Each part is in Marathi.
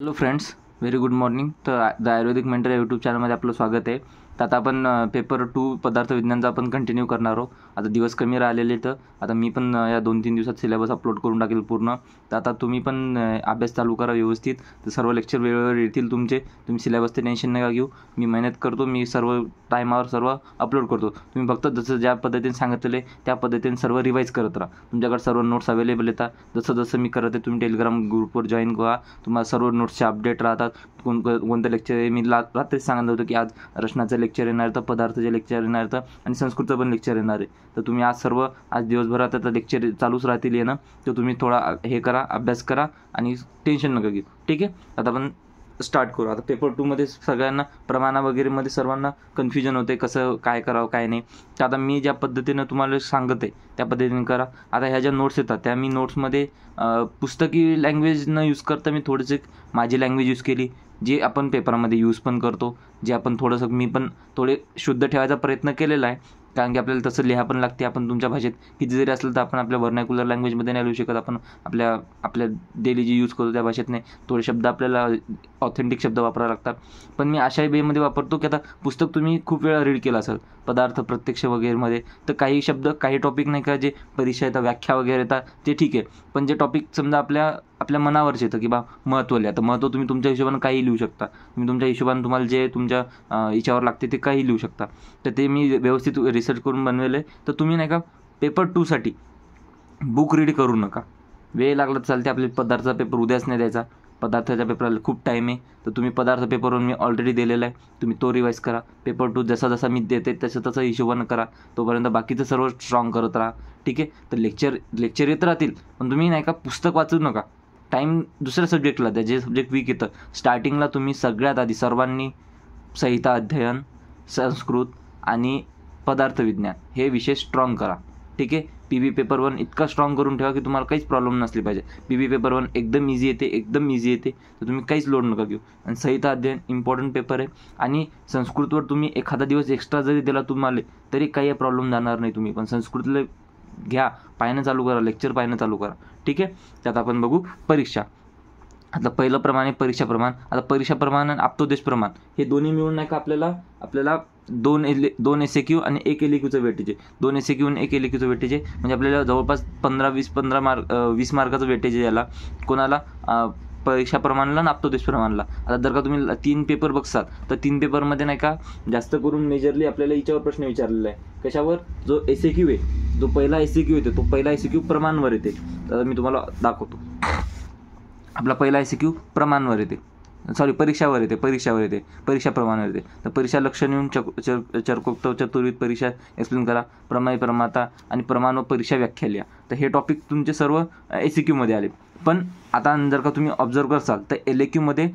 Hello friends, very good morning. तर द आयुर्वेदिक मेंटर या यूट्यूब चॅनलमध्ये आपलं स्वागत आहे. तर आता आपण पेपर 2 पदार्थ विज्ञानचा आपण कंटिन्यू करणार आहोत. आता दिवस कमी राहिलेले, तर आता मी पण या 2-3 दिवसात सिलेबस अपलोड करून टाकेल पूर्ण. तर आता तुम्ही पण अभ्यास चालू करा व्यवस्थित. तर सर्व लेक्चर वेळेवर येतील तुमचे. तुम्ही सिलेबसचे टेन्शन नका घेऊ. मी मेहनत करतो, मी सर्व टायमावर सर्व अपलोड करतो. तुम्ही फक्त जसं ज्या पद्धतीने सांगितले त्या पद्धतीने सर्व रिवाईज करत राहा. तुमच्याकडे सर्व नोट्स अवेलेबल येतात. जसं जसं मी करत आहे तुम्ही टेलिग्राम ग्रुपवर जॉईन व्हा. तुम्हाला सर्व नोट्सचे अपडेट राहतात. कोणतं लेक्चर आहे. मी रात्रीच सांगितलं होतं की आज रचनाचं लेक्चर येणार तर पदार्थाचे लेक्चर येणार तर आणि संस्कृतचं पण लेक्चर येणार आहे. तर तुम्ही आज दिवसभरात आता लेक्चर चालूच राहतील येणं. तर तुम्ही थोडा हे करा, अभ्यास करा आणि टेन्शन नका घेऊ. ठीक आहे. आता आपण स्टार्ट करू. आता पेपर 2मध्ये सगळ्यांना प्रमाणा वगैरेमध्ये सर्वांना कन्फ्युजन होते, कसं काय करावं काय नाही. तर आता मी ज्या पद्धतीनं तुम्हाला सांगत आहे त्या पद्धतीने करा. आता ह्या ज्या नोट्स येतात त्या मी नोट्समध्ये पुस्तकी लँग्वेज न यूज करता मी थोडेसे माझी लँग्वेज यूज केली, जे आपण पेपरामध्ये यूज पण करतो, जे आपण थोडंसं मी पण थोडे शुद्ध ठेवायचा प्रयत्न केलेला आहे. कारण की आपल्याला तसं लिहा पण लागते. आपण तुमच्या भाषेत किती जरी असलं तर आपण आपल्या व्हर्नाक्युलर लँग्वेजमध्ये नाही लिहू शकत. आपण आपल्या डेली जे यूज करतो त्या भाषेत नाही. थोडे शब्द आपल्याला ऑथेंटिक शब्द वापरावे लागतात. पण मी अशा वेमध्ये वापरतो की आता पुस्तक तुम्ही खूप वेळा रीड केलं असेल, पदार्थ प्रत्यक्ष वगैरेमध्ये, तर काही शब्द काही टॉपिक नाही का जे परीक्षा येतात, व्याख्या वगैरे येतात ते ठीक आहे. पण जे टॉपिक समजा आपल्या मनावरचे येतं की बा महत्त्व लिहा, तर महत्त्व तुम्ही तुमच्या हिशोबाने काही लिहू शकता. तुम्ही तुमच्या हिशोबाने तुम्हाला जे तुमच्या याच्यावर लागते ते काही लिहू शकता. तर ते मी व्यवस्थित रिसर्च करून बनवलं आहे. तर तुम्ही नाही का पेपर 2साठी बुक रीड करू नका. वेळ लागला तर चालते. आपल्या पदार्थाचा पेपर उद्याच नाही द्यायचा. पदार्थाच्या पेपरला खूप टाईम आहे. तर तुम्ही पदार्थ पेपरवर मी ऑलरेडी दिलेला आहे. तुम्ही तो रिवाईज करा. पेपर 2 जसा जसा मी देते तसं हिशोबानं करा. तोपर्यंत बाकीचं सर्व स्ट्रॉंग करत राहा. ठीक आहे. तर लेक्चर येत राहतील, पण तुम्ही नाही का पुस्तक वाचू नका. टाईम दुसऱ्या सब्जेक्टला द्या, जे सब्जेक्ट वीक येतं. स्टार्टिंगला तुम्ही सगळ्यात आधी सर्वांनी संहिता अध्ययन, संस्कृत आणि पदार्थ विज्ञान हे विषय स्ट्रॉंग करा. ठीक आहे. PB पेपर 1 इतका स्ट्रॉंग करून ठेवा की तुम्हाला काहीच प्रॉब्लेम नसले पाहिजे. PB पेपर 1 एकदम इझी येते. तर तुम्ही काहीच लोड नका घेऊ. आणि संहिता अध्ययन इम्पॉर्टंट पेपर आहे. आणि संस्कृतवर तुम्ही एखादा दिवस एक्स्ट्रा जरी दिला तुम्हाला तरी काही प्रॉब्लेम जाणार नाही. तुम्ही पण संस्कृतला घ्या, पाहणं चालू करा, लेक्चर पाहणं चालू करा. ठीक आहे. त्यात आपण बघू परीक्षा. आता पहिलं प्रमाण आहे परीक्षा प्रमाण. आता परीक्षा प्रमाण आणि आप्तोदेश प्रमाण हे दोन्ही मिळून नाही का आपल्याला दोन SAQ आणि 1 LAQचं वेटेज आहे. 2 SAQ आणि 1 LAQचं वेटेज आहे. म्हणजे आपल्याला जवळपास 20 मार्काचं वेटेज आहे याला. कोणाला? परीक्षा प्रमाणाला आणि आप्तोदेश प्रमाणाला. आता जर का तुम्ही 3 पेपर बघसाल तर 3 पेपरमध्ये नाही का जास्त करून मेजरली आपल्याला याच्यावर प्रश्न विचारलेला आहे. कशावर? जो SAQ आहे, जो पहिला SAQ येतो तो पहिला SAQ प्रमाणवर येते. तर मी तुम्हाला दाखवतो. आपला पहिला SAQ प्रमाणवर येते, परीक्षावर येते. परीक्षा प्रमाणावर येते. तर परीक्षा लक्षण येऊन चरकोक्त चतुर्विध परीक्षा एक्सप्लेन करा, प्रमेय प्रमाता आणि प्रमाण व परीक्षा व्याख्या लिहा. तर हे टॉपिक तुमचे सर्व SAQमध्ये आले. पण आता जर का तुम्ही ऑब्झर्व करसाल तर LAQमध्ये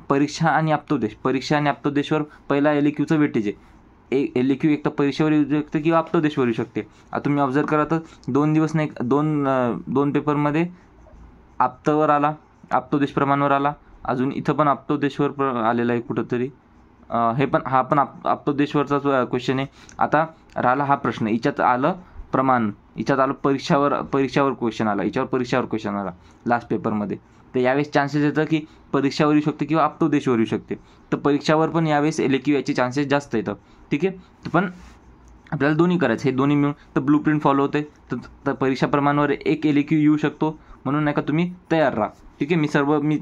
परीक्षा आणि आप्तोदेशवर पहिला LAQचं वेटेज आहे. LAQ एक तर परीक्षेवर येऊ शकते किंवा आप्तोदेशवर येऊ शकते. आता तुम्ही ऑब्झर्व करा तर 2 दिवस नाही, दोन पेपरमध्ये आप्तवर आला, आप्तोदेश प्रमाणवर आला. अजून इथं पण आप्तोदेशवर आलेला आहे कुठंतरी. हा पण आप्तोदेशवरचाच क्वेश्चन आहे. आता राहिला हा प्रश्न. याच्यात आलं प्रमाण, याच्यात आलं परीक्षावर क्वेश्चन आला लास्ट पेपरमध्ये. तर यावेळेस चान्सेस येतं की परीक्षावर येऊ शकते किंवा आप्तोदेशवर येऊ शकते. तर परीक्षावर पण यावेळेस LAQ याचे चान्सेस जास्त येतं. ठीक आहे. पण आपल्याला दोन्ही करायचं. हे दोन्ही मिळून तर ब्लू प्रिंट फॉलो होते. तर परीक्षा प्रमाणावर 1 LAQ येऊ शकतो. म्हणून नाही का तुम्ही तयार राहा. ठीक आहे.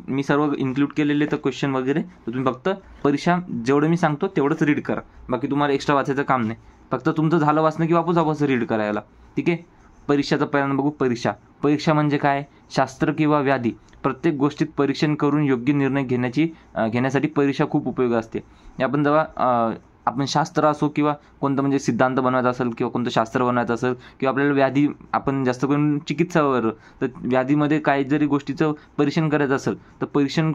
मी सर्व इन्क्लूड केलेले तर क्वेश्चन वगैरे. तर तुम्ही फक्त परीक्षा जेवढं मी सांगतो तेवढंच रीड करा. बाकी तुम्हाला एक्स्ट्रा वाचायचं काम नाही. फक्त तुमचं झालं वाचणं की वापस रीड करायला. ठीक आहे. परीक्षाचा पहिल्यांदा बघू. परीक्षा म्हणजे काय? शास्त्र किंवा व्याधी प्रत्येक गोष्टीत परीक्षण करून योग्य निर्णय घेण्यासाठी परीक्षा खूप उपयोगी असते. आपण जेव्हा आपण शास्त्र असो किंवा कोणतं म्हणजे सिद्धांत बनवायचा असेल किंवा कोणतं शास्त्र बनवायचं असेल किंवा आपल्याला व्याधी, आपण जास्त करून चिकित्सावर, तर व्याधीमध्ये काही जरी गोष्टीचं परीक्षण करायचं असेल तर परीक्षण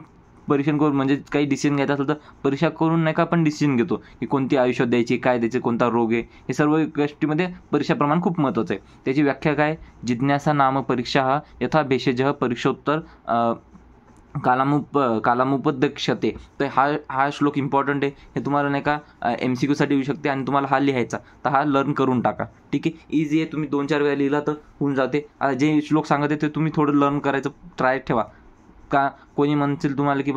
करून म्हणजे काही डिसिजन घ्यायचा असेल तर परीक्षा करून नाही का आपण डिसिजन घेतो की कोणती औषध द्यायची, काय द्यायचे, कोणता रोग आहे. हे सर्व गोष्टीमध्ये परीक्षा प्रमाण खूप महत्त्वाचं आहे. त्याची व्याख्या काय? जिज्ञासा नाम परीक्षा हा यथा भेषजः परीक्षोत्तर कालामुपदक्षते. तर हा श्लोक इम्पॉर्टंट आहे. हे तुम्हाला नाही का MCQसाठी येऊ शकते आणि तुम्हाला हा लिहायचा. तर हा लर्न करून टाका. ठीक आहे. इझी आहे. तुम्ही 2-4 वेळा लिहिला तर होऊन जाते. जे श्लोक सांगत आहे ते तुम्ही थोडं लर्न करायचं ट्राय ठेवा. का कोणी म्हणतील तुम्हाला की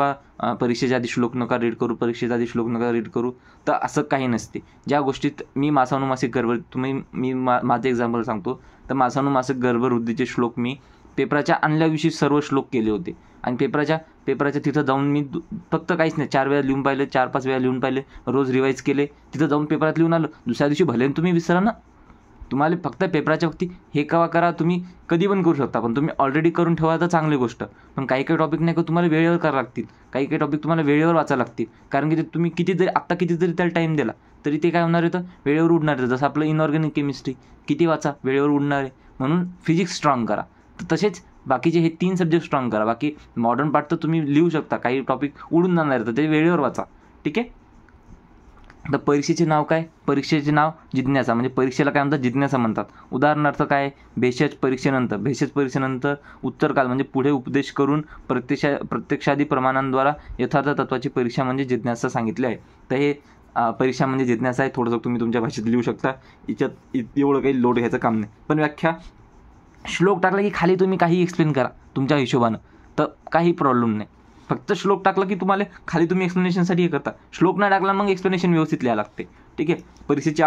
परीक्षेच्या आधी श्लोक नका रीड करू, परीक्षेच्या आधी श्लोक नका रीड करू, तर असं काही नसते. ज्या गोष्टीत मी मासानुमासिक माझं एक्झाम्पल सांगतो. तर मासानुमासिक गर्भवृद्धीचे श्लोक मी पेपराच्या आणल्याविषयी सर्व श्लोक केले होते आणि पेपराच्या तिथं जाऊन मी फक्त काहीच नाही, 4 वेळा लिहून पाहिले, 4-5 वेळा लिहून पाहिले, रोज रिवाईज केले, तिथं जाऊन पेपरात लिहून आलो. दुसऱ्या दिवशी भले तुम्ही विसरा ना, तुम्हाला फक्त पेपराच्या वक्ती हे केव्हा करा, तुम्ही कधी पण करू शकता, पण तुम्ही ऑलरेडी करून ठेवा तर चांगली गोष्ट. पण काही टॉपिक नाही का तुम्हाला वेळेवर करावं लागतील, काही टॉपिक तुम्हाला वेळेवर वाचायला लागतील. कारण की ते तुम्ही किती जरी त्याला टाईम दिला तरी ते काय होणार आहे, तर वेळेवर उडणार आहे. जसं आपलं इनऑर्गॅनिक केमिस्ट्री किती वाचा, वेळेवर उडणार आहे. म्हणून फिजिक्स स्ट्रॉंग करा. तर तसेच बाकीचे हे 3 सब्जेक्ट स्ट्रॉंग करा. बाकी मॉडर्न पार्ट तर तुम्ही लिहू शकता, काही टॉपिक उडून जाणार आहे तर ते वेळेवर वाचा. ठीक आहे. तर परीक्षेचे नाव काय? परीक्षेचे नाव जिज्ञासा, म्हणजे परीक्षेला काय म्हणतात, जिज्ञासा म्हणतात. उदाहरणार्थ काय, भेषज परीक्षेनंतर उत्तरकाल म्हणजे पुढे उपदेश करून प्रत्यक्षादी प्रमाणांद्वारा यथार्थ तत्वाची परीक्षा म्हणजे जिज्ञासा सांगितले आहे. तर हे परीक्षा म्हणजे जिज्ञासा आहे. थोडंसं तुम्ही तुमच्या भाषेत लिहू शकता, याच्यात एवढं काही लोड घ्यायचं काम नाही. पण व्याख्या श्लोक टाकला की खाली तुम्ही काही एक्सप्लेन करा तुमच्या हिशोबानं, तर काही प्रॉब्लेम नाही. फक्त श्लोक टाकला की तुम्हाला खाली तुम्ही एक्सप्लेनेशनसाठी हे करता, श्लोक नाही टाकला मग एक्सप्लेनेशन व्यवस्थित लिहायला लागते. ठीक आहे. परीक्षेची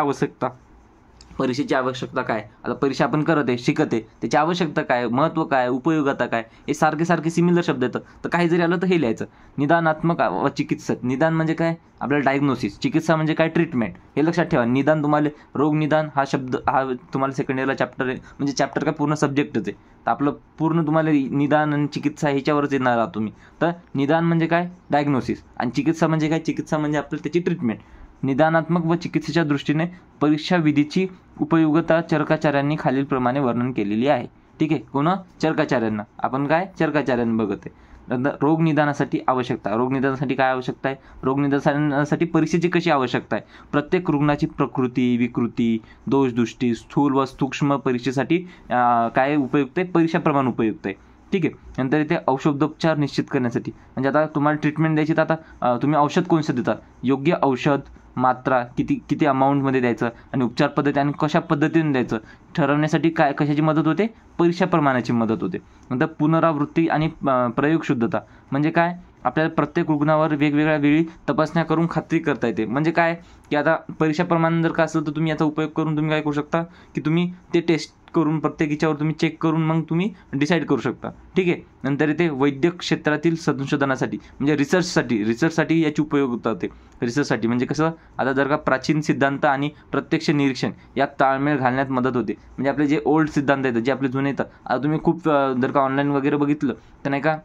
आवश्यकता काय, आता परीक्षा आपण करत आहे, शिकत आहे, त्याची आवश्यकता काय, महत्त्व काय, उपयोगिता काय, हे सारखे सिमिलर शब्द येतं. तर काही जरी आलं तर हे लिहायचं. निदानात्मक व चिकित्सक, निदान म्हणजे काय, आपल्याला डायग्नोसिस, चिकित्सा म्हणजे काय, ट्रीटमेंट. हे लक्षात ठेवा. निदान तुम्हाला रोग निदान हा शब्द हा तुम्हाला सेकंड इयरला चॅप्टर आहे, म्हणजे चॅप्टर काय पूर्ण सब्जेक्टच आहे. तर आपलं पूर्ण तुम्हाला निदान आणि चिकित्सा ह्याच्यावरच येणार आहात तुम्ही. तर निदान म्हणजे काय, डायग्नोसिस, आणि चिकित्सा म्हणजे काय, चिकित्सा म्हणजे आपल्याला त्याची ट्रीटमेंट. निदानात्मक व चिकित्सेच्या दृष्टीने परीक्षा विधीची उपयोगिता चरकाचार्यांनी खालीलप्रमाणे वर्णन केलेली आहे. ठीक आहे. कोण? चरकाचार्यांना. आपण काय चरकाचार्यांना बघत आहे. रोग निदानासाठी आवश्यकता, रोग निदानासाठी काय आवश्यकता आहे, रोग निदानासाठी परीक्षेची कशी आवश्यकता आहे, प्रत्येक रुग्णाची प्रकृती, विकृती, दोष दृष्टी, स्थूल व सूक्ष्म परीक्षेसाठी काय उपयुक्त आहे, परीक्षाप्रमाणे उपयुक्त आहे. ठीक आहे. नंतर इथे औषधोपचार निश्चित करण्यासाठी, म्हणजे आता तुम्हाला ट्रीटमेंट द्यायची तर आता तुम्ही औषध कोणतं देता, योग्य औषध, मात्रा, किती अमाऊंटमध्ये द्यायचं, आणि उपचार पद्धती आणि कशा पद्धतीने द्यायचं ठरवण्यासाठी काय कशाची मदत होते, परीक्षा प्रमाणाची मदत होते. नंतर पुनरावृत्ती आणि प्रयोगशुद्धता, म्हणजे काय, आपल्याला प्रत्येक रुग्णावर वेगवेगळ्या वेळी तपासण्या करून खात्री करता येते. म्हणजे काय की आता परीक्षा प्रमाण जर का असेल तर तुम्ही याचा उपयोग करून तुम्ही काय करू शकता की तुम्ही ते टेस्ट करून प्रत्येक याच्यावर तुम्ही चेक करून मग तुम्ही डिसाईड करू शकता. ठीक आहे. नंतर इथे वैद्यक क्षेत्रातील संशोधनासाठी म्हणजे रिसर्चसाठी याची उपयोगिता होते. रिसर्चसाठी म्हणजे कसं, आता जर का प्राचीन सिद्धांत आणि प्रत्यक्ष निरीक्षण यात ताळमेळ घालण्यात मदत होते. म्हणजे आपले जे ओल्ड सिद्धांत येतात, जे आपले जुने येतात, आता तुम्ही खूप जर का ऑनलाईन वगैरे बघितलं तर नाही का,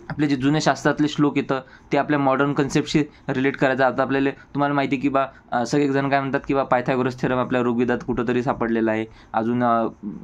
आपले जे जुने शास्त्रातले श्लोक येतं ते आपल्या मॉडर्न कन्सेप्टशी रिलेट करायचं. आता आपल्याला तुम्हाला माहिती की सगळेजण काय म्हणतात की पायथागोरस थेरम आपल्या ऋग्वेदात कुठंतरी सापडलेला आहे. अजून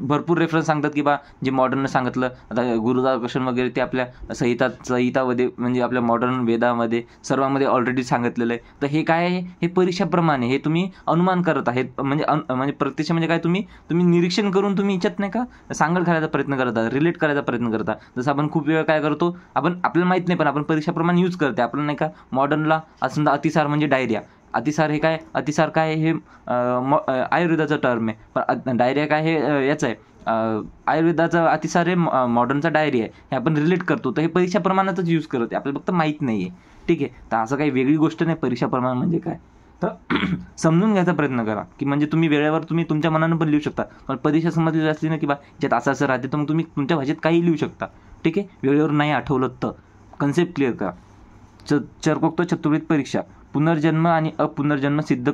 भरपूर रेफरन्स सांगतात की जे मॉडर्न सांगितलं, आता गुरुदाकर्षण वगैरे ते आपल्या संहितामध्ये म्हणजे आपल्या मॉडर्न वेदामध्ये सर्वांमध्ये ऑलरेडी सांगितलेलं आहे. तर हे काय आहे, हे परीक्षाप्रमाणे हे तुम्ही अनुमान करत आहेत, म्हणजे प्रत्यक्ष म्हणजे काय, तुम्ही निरीक्षण करून तुम्ही याच्यात नाही का सांगड घालायचा प्रयत्न करता, रिलेट करायचा प्रयत्न करता. जसं आपण खूप वेळ काय करतो, आपल्याला माहित नाही पण आपण परीक्षाप्रमाणे यूज करते. आपल्याला नाही का मॉडर्नला असं अतिसार म्हणजे डायरिया, अतिसार हे काय, अतिसार काय हे आयुर्वेदाचं टर्म आहे, पण डायरिया काय हे याचं आहे, आयुर्वेदाचा अतिसार हे मॉडर्नचा डायरिया आहे. हे आपण रिलेट करतो, तर हे परीक्षाप्रमाणातच यूज करते, आपल्याला फक्त माहीत नाही आहे. ठीक आहे. तर असं काही वेगळी गोष्ट नाही परीक्षाप्रमाण म्हणजे काय. तर समजून घ्यायचा प्रयत्न करा की म्हणजे तुम्ही वेळेवर तुम्ही तुमच्या मनानं पण लिहू शकता. पण परीक्षा समजली असली ना की ज्यात असं राहते तर मग तुम्ही तुमच्या भाषेत काही लिहू शकता. ठीक आहे. वेळेवर नाही आठवलं तर कन्सेप्ट क्लिअर करा. चरकोक्त चतुर्विध परीक्षा, पुनर्जन्म आणि अपुनर्जन्म सिद्ध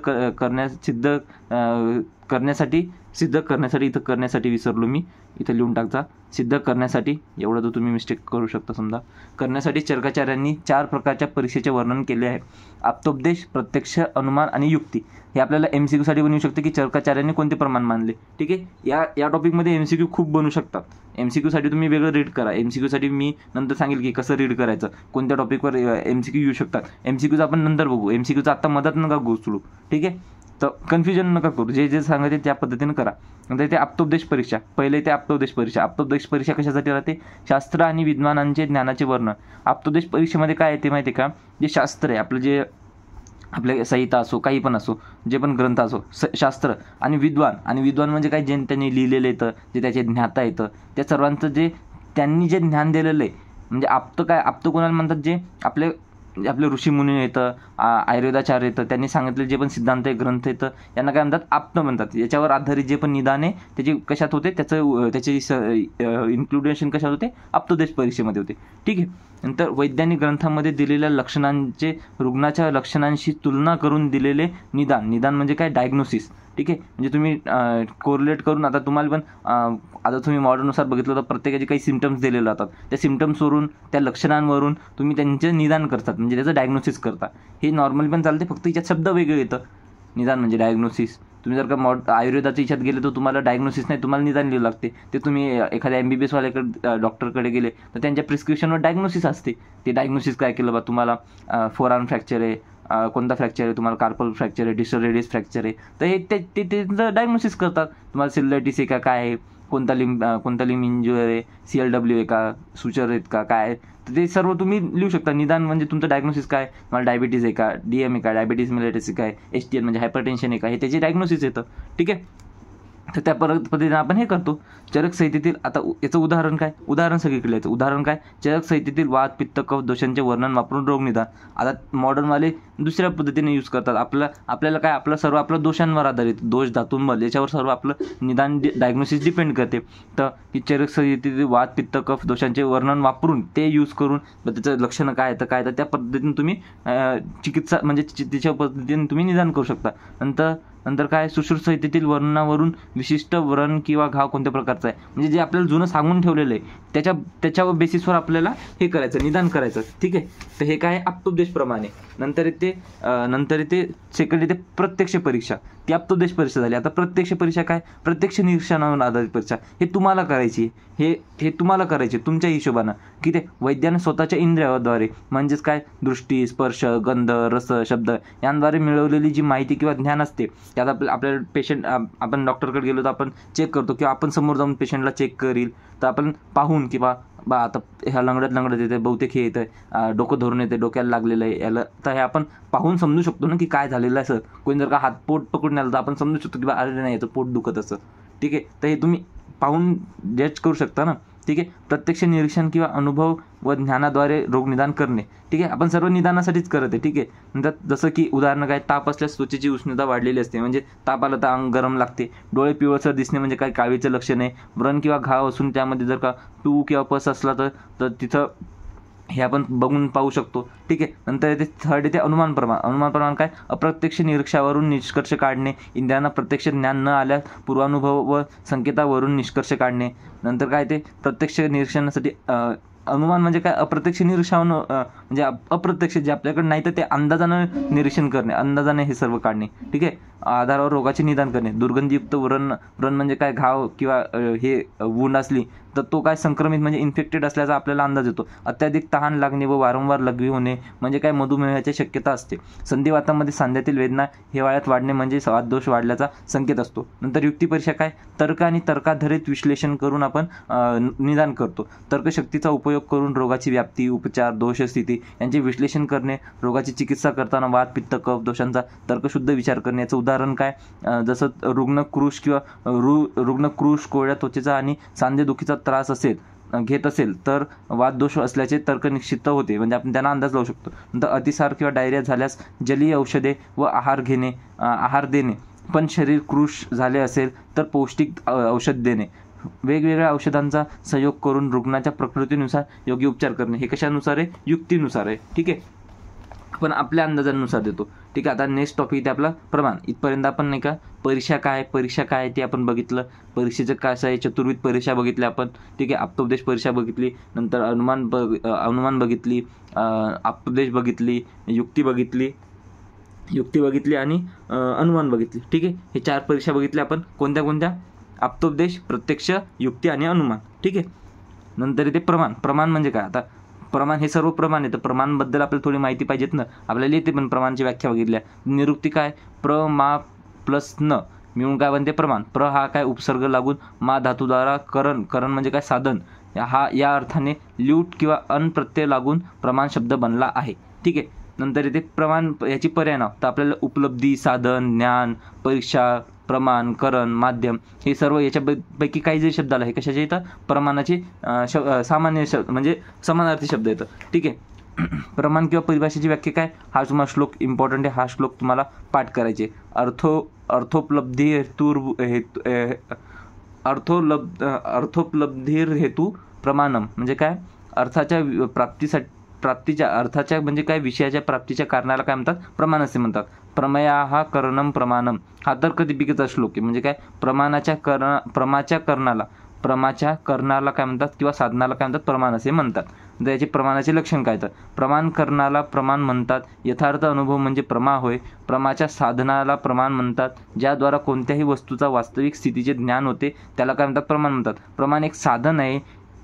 करण्यासाठी इथं करण्यासाठी विसरलो मी, इथं लिहून टाकचा. सिद्ध करण्यासाठी एवढं तर तुम्ही मिस्टेक करू शकता. समजा करण्यासाठी चरकाचार्यांनी 4 प्रकारच्या परीक्षेचे वर्णन केले आहे. आप्तोपदेश, प्रत्यक्ष, अनुमान आणि युक्ती. हे आपल्याला MCQ साठी बनवू शकते की चरकाचार्यांनी कोणते प्रमाण मानले. ठीक आहे. या टॉपिकमध्ये MCQ खूप बनू शकतात. MCQ साठी तुम्ही वेगळं रीड करा. MCQ साठी मी नंतर सांगेल की कसं रीड करायचं, कोणत्या टॉपिकवर MCQ येऊ शकतात. MCQचं आपण नंतर बघू. MCQचं आत्ता मदत नका घुसळू. ठीक आहे. तर कन्फ्युजन नका करू, जे सांगायचे त्या पद्धतीने करा. नंतर इथे आप्तोपदेश परीक्षा, पहिले इथे आप्तोपदेश परीक्षा कशासाठी राहते, शास्त्र आणि विद्वानांचे ज्ञानाचे वर्णन. आप्तोपदेश परीक्षेमध्ये काय येते माहिती आहे का, जे शास्त्र आहे आपलं, जे आपले संहिता असो काही पण असो, जे पण ग्रंथ असो, शास्त्र आणि विद्वान म्हणजे काय, जे त्यांनी लिहिलेलं येतं, जे त्याचे ज्ञाता येतं, त्या सर्वांचं जे त्यांनी जे ज्ञान दिलेलं आहे म्हणजे आप्त काय, आप्त कोणाला म्हणतात, जे आपले ऋषीमुनी येतं, आयुर्वेदाचार्य येतं, त्यांनी सांगितले जे पण सिद्धांत ग्रंथ येतं, यांना काय म्हणतात, आप्त म्हणतात. याच्यावर आधारित जे पण निदान आहे त्याची कशात होते, त्याचे इन्क्लुडेशन कशात होते, आप्तोपदेश परीक्षेमध्ये होते. ठीक आहे. नंतर वैज्ञानिक ग्रंथामध्ये दिलेल्या लक्षणांचे रुग्णाच्या लक्षणांशी तुलना करून दिलेले निदान. निदान म्हणजे काय, डायग्नोसिस. ठीक आहे. म्हणजे तुम्ही कोरिलेट करून, आता तुम्हाला पण आता तुम्ही मॉडर्ननुसार बघितलं तर प्रत्येकाचे काही सिम्पटम्स दिलेले जातात, त्या सिम्पटम्सवरून, त्या लक्षणांवरून तुम्ही त्यांचे निदान करतात, म्हणजे त्याचं डायग्नोसिस करता. हे नॉर्मली पण चालते, फक्त याच्यात शब्द वेगळे येतं. निदान म्हणजे डायग्नोसिस. तुम्ही जर का आयुर्वेदाच्या याच्यात गेले तर तुम्हाला डायग्नोसिस नाही, तुम्हाला निदान लिहावं लागते. ते तुम्ही एखाद्या MBBS वाल्याकडे, डॉक्टरकडे गेले तर त्यांच्या प्रिस्क्रिप्शनवर डायग्नोसिस असते. ते डायग्नोसिस काय केलं बा, तुम्हाला फोरआर्म फ्रॅक्चर आहे, कोणता फ्रॅक्चर आहे, तुम्हाला कार्पल फ्रॅक्चर आहे, डिस्टल रेडियस फ्रॅक्चर आहे, तर हे त्याचं डायग्नोसिस करतात. तुम्हाला सिल्लायटिस आहे का, काय आहे, कोणता लिम इंज्युअर आहे, CLW आहे का, सुचर आहेत का, काय आहे, तर ते सर्व तुम्ही लिहू शकता. निदान म्हणजे तुमचं डायग्नोसिस काय, तुम्हाला डायबिटीज आहे का, DM आहे का, डायबिटीज मेलिटस आहे काय, HTN म्हणजे हायपरटेन्शन आहे का, हे त्याचे डायग्नोसिस येतं. ठीक आहे. तर त्या पद्धतीने आपण हे करतो. चरक संहितेतील, आता याचं उदाहरण सगळीकडे याचं उदाहरण काय, चरक संहितेतील वात, पित्त, कफ दोषांचे वर्णन वापरून रोग निदान. आता मॉडर्नवाले दुसऱ्या पद्धतीने यूज करतात. आपल्याला काय, आपलं सर्व दोषांवर आधारित, दोष, धातूंबल याच्यावर सर्व आपलं निदान डायग्नोसिस डिपेंड करते. तर की चरक संहितेतील वात, पित्त, कफ दोषांचे वर्णन वापरून ते यूज करून त्याचं लक्षणं काय येतं, काय, तर त्या पद्धतीने तुम्ही चिकित्सा म्हणजे त्याच्या पद्धतीने तुम्ही निदान करू शकता. नंतर काय, सुश्रुत संहितेतील वर्णनावरून विशिष्ट व्रण किंवा घाव कोणत्या प्रकारचा आहे, म्हणजे जे आपल्याला जुनं सांगून ठेवलेलं आहे त्याच्या बेसिसवर आपल्याला हे करायचं, निदान करायचं. ठीक आहे. तर हे काय, आप्तोपदेश प्रमाणे. नंतर येते सेकंड येते प्रत्यक्ष परीक्षा. ती आप्तोपदेश परीक्षा झाली. आता प्रत्यक्ष परीक्षा काय, प्रत्यक्ष निरीक्षणावर आधारित परीक्षा. हे तुम्हाला करायची, हे तुम्हाला करायचे तुमच्या हिशोबानं, की ते वैद्याने स्वतःच्या इंद्रियाद्वारे, म्हणजेच काय, दृष्टी, स्पर्श, गंध, रस, शब्द यांद्वारे मिळवलेली जी माहिती किंवा ज्ञान असते, त्यात आपल्याला पेशंट, आपण डॉक्टरकडे गेलो तर आपण चेक करतो, किंवा आपण समोर जाऊन पेशंटला चेक करील तर आपण पाहून, की बा आता ह्या लंगडत येते, बहुतेक हे येतं आहे, डोकं धरून येते, डोक्याला लागलेलं आहे याला, तर हे आपण पाहून समजू शकतो ना की काय झालेलं आहे. सर कोणी जर का हात पोट पकडून आलं तर आपण समजू शकतो की बा अरे नाही याचं पोट दुखत असं. ठीक आहे. तर हे तुम्ही पाहून जज करू शकता ना. ठीक आहे. प्रत्यक्ष निरीक्षण किंवा अनुभव व ज्ञानाद्वारे रोगनिदान करणे. ठीक आहे. आपण सर्व निदानासाठीच करत आहे. ठीक आहे. नंतर जसं की उदाहरणं काय, ताप असल्यास त्वचेची उष्णता वाढलेली असते, म्हणजे ताप आला तर अंग गरम लागते. डोळे पिवळसर दिसणे म्हणजे काय, काळीचं लक्षण आहे. व्रण किंवा घाव असून त्यामध्ये जर का टू किंवा पस असला तर तिथं हे आपण बघून पाहू शकतो. ठीक आहे. नंतर येते थर्ड येते अनुमान प्रमाण काय, अप्रत्यक्ष निरीक्षणावरून निष्कर्ष काढणे. इंद्रियांना प्रत्यक्ष ज्ञान न आल्यास पूर्वानुभव व संकेतावरून निष्कर्ष काढणे. नंतर काय ते प्रत्यक्ष निरीक्षणासाठी अनुमान म्हणजे काय, अप्रत्यक्ष निरीक्षण म्हणजे अप्रत्यक्ष जे आपल्याकडे नाही तर ते अंदाजानं निरीक्षण करणे, अंदाजाने हे सर्व काढणे. ठीक आहे. आधारावर रोगाचे निदान करणे. दुर्गंधीयुक्त व्रण म्हणजे काय, घाव किंवा हे वूंड असली तर तो काय संक्रमित म्हणजे इन्फेक्टेड असल्याचा आपल्याला अंदाज येतो. अत्याधिक तहान लागणे व वारंवार लघवी होणे म्हणजे काय, मधुमेहाची शक्यता असते. संधिवातामध्ये सांध्यातील वेदना हिवाळ्यात वाढणे म्हणजे वातदोष वाढल्याचा संकेत असतो. नंतर युक्तिपरीक्षा काय, तर्क आणि तर्काधारित विश्लेषण करून आपण निदान करतो. तर्कशक्तीचा उपयोग करून रोगाची व्याप्ती, उपचार, दोषस्थिती यांचे विश्लेषण करणे. रोगाची चिकित्सा करताना वात, पित्त, कफ दोषांचा तर्कशुद्ध विचार करणे. याचं उदाहरण काय, जसं रुग्ण क्रूश कोरड्या त्वचेचा आणि सांधेदुखीचा त्रास घेत असेल तर वातदोष असल्याचे तर्क निश्चित होते, म्हणजे आपण त्यांना अंदाज लावू शकतो. नंतर अतिसार किंवा डायरिया झाल्यास जलीय औषधे व आहार देणे, पण शरीर क्रूश झाले असेल तर पौष्टिक औषध देणे. वेगवेगळ्या औषधांचा संयोग करून रुग्णाच्या प्रकृतीनुसार योग्य उपचार करणे. हे कशानुसार आहे, युक्तीनुसार आहे. ठीक आहे. आपण आपल्या अंदाजानुसार देतो. ठीक आहे. आता नेक्स्ट टॉपिक इथे आपला प्रमाण. इथपर्यंत आपण नाही का परीक्षा काय ते आपण बघितलं. परीक्षेचं कसं आहे, चतुर्विध परीक्षा बघितली आपण. ठीक आहे. आप्तोपदेश परीक्षा बघितली, नंतर अनुमान बघितली, आप्तोपदेश बघितली, युक्ती बघितली आणि अनुमान बघितली. ठीक आहे. हे 4 परीक्षा बघितल्या आपण. कोणत्या, आप्तोपदेश, प्रत्यक्ष, युक्ती आणि अनुमान. ठीक आहे. नंतर इथे प्रमाण म्हणजे काय, आता प्रमाण हे सर्व प्रमाण आहे, तर प्रमाणबद्दल आपल्याला थोडी माहिती पाहिजेत ना. आपल्याला येते पण प्रमाणची व्याख्या बघितल्या. निरुक्ती काय, प्र, मा प्लस न मिळून काय बनते प्रमाण. प्र हा काय उपसर्ग लागून, मा धातूद्वारा करण म्हणजे काय साधन, या अर्थाने ल्यूट किंवा अन प्रत्यय लागून प्रमाण शब्द बनला आहे. ठीक आहे. नंतर येते प्रमाण याची पर्याय नाव, तर आपल्याला उपलब्धी, साधन, ज्ञान, परीक्षा, प्रमाण, करण, माध्यम हे सर्व याच्यापैकी काही जे शब्द आला हे कशाचे येतं, प्रमाणाचे सामान्य शब्द म्हणजे समानार्थी शब्द येतं. ठीक आहे. प्रमाण किंवा परिभाषेची व्याख्या काय, हा तुम्हाला श्लोक इम्पॉर्टंट आहे, हा श्लोक तुम्हाला पाठ करायचे. अर्थोपलब्धीर हेतू प्रमाणम म्हणजे काय, अर्थाच्या प्राप्तीच्या अर्थाच्या म्हणजे काय, विषयाच्या प्राप्तीच्या कारणाला काय म्हणतात, प्रमाण असे म्हणतात. प्रमेया हा करणम प्रमाणम हा तर्कदीपिकेचा श्लोक आहे. म्हणजे काय, प्रमाच्या करणाला काय म्हणतात किंवा साधनाला काय म्हणतात, प्रमाण असे म्हणतात. तर याचे प्रमाणाचे लक्षण काय, तर प्रमाण करणाला प्रमाण म्हणतात. यथार्थ अनुभव म्हणजे प्रमा होय. प्रमाच्या साधनाला प्रमाण म्हणतात. ज्याद्वारा कोणत्याही वस्तूचा वास्तविक स्थितीचे ज्ञान होते त्याला काय म्हणतात, प्रमाण म्हणतात. प्रमाण एक साधन आहे,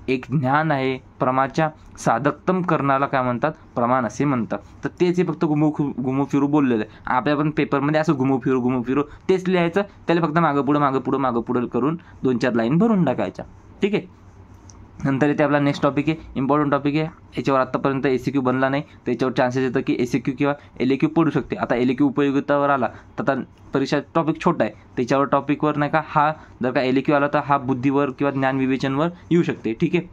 एक ज्ञान आहे. प्रमाच्या साधकतम करणाला काय म्हणतात, प्रमाण असे म्हणतात. तर तेच हे फक्त घुमू फिरू बोललेलं आहे. आपल्या पण पेपरमध्ये असं घुमू फिरू तेच लिहायचं, त्याला फक्त मागं पुढं करून 2-4 लाईन भरून टाकायच्या. ठीक आहे. नंतर इथे आपला नेक्स्ट टॉपिक आहे, इम्पॉर्टंट टॉपिक आहे. याच्यावर आत्तापर्यंत ACQ बनला नाही, त्याच्यावर चान्सेस येतं की ACQ किंवा LAQ पडू शकते. आता LAQ उपयोगितावर आला तर आता परीक्षा टॉपिक छोटा आहे, त्याच्यावर टॉपिकवर नाही का, हा जर का LAQ आला तर हा बुद्धीवर किंवा ज्ञान विवेचनवर येऊ शकते. ठीक आहे.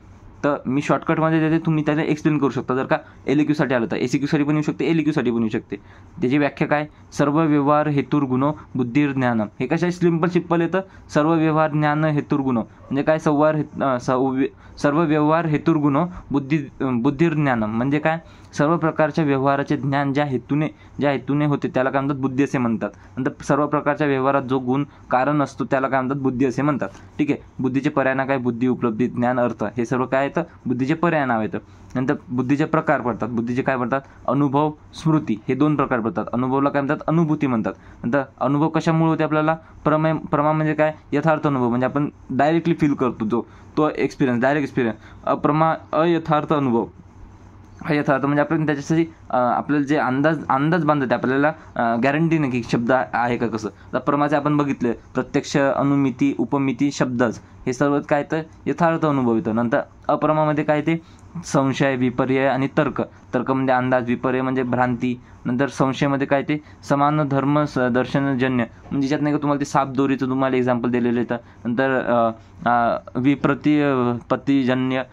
तर मी शॉर्टकटमध्ये देते, तुम्ही त्याला एक्सप्लेन करू शकता. जर का LAQसाठी आलं तर ACQसाठी पण येऊ शकते, LAQसाठी पण येऊ शकते. त्याची व्याख्या काय, सर्व व्यवहार हेतुर्गुणो बुद्धीर ज्ञानम. हे कशा सिंपल येतं, सर्व व्यवहार ज्ञान हेतुर्गुणो म्हणजे काय, सर्व व्यवहार हेतुर्गुणो बुद्धीर ज्ञानम म्हणजे काय, सर्व प्रकारच्या व्यवहाराचे ज्ञान ज्या हेतूने होते त्याला काय म्हणतात, बुद्धी असे म्हणतात. नंतर सर्व प्रकारच्या व्यवहारात जो गुण कारण असतो त्याला काय म्हणतात, बुद्धी असे म्हणतात. ठीक आहे. बुद्धीचे पर्याय नाव काय, बुद्धी, उपलब्धी, ज्ञान, अर्थ हे सर्व काय येतं, बुद्धीचे पर्याय नाव येतं. नंतर बुद्धीचे प्रकार पडतात. बुद्धीचे काय पडतात, अनुभव, स्मृती हे 2 प्रकार पडतात. अनुभवला काय म्हणतात, अनुभूती म्हणतात. नंतर अनुभव कशामुळे होते आपल्याला, प्रमा म्हणजे काय, यथार्थ अनुभव म्हणजे आपण डायरेक्टली फील करतो तो एक्सपिरियन्स, डायरेक्ट एक्सपिरियन्स. अयथार्थ अनुभव, यथार्थ म्हणजे आपण त्याच्यासाठी आपल्याला जे अंदाज बांधत आपल्याला गॅरंटी नाही की शब्द आहे का कसं. आता प्रमाचे आपण बघितले, प्रत्यक्ष, अनुमिती, उपमिती, शब्दच हे सर्व काय तर यथार्थ अनुभव येतं. नंतर अप्रमामध्ये काय ते संशय, विपर्यय आणि तर्क म्हणजे अंदाज, विपर्यय म्हणजे भ्रांती. नंतर संशयमध्ये काय ते समान धर्म दर्शनजन्य म्हणजे ज्यात नाही का तुम्हाला ते सापदोरीचं तुम्हाला एक्झाम्पल दिलेलं येतं. नंतर विप्रतिपत्तीजन्य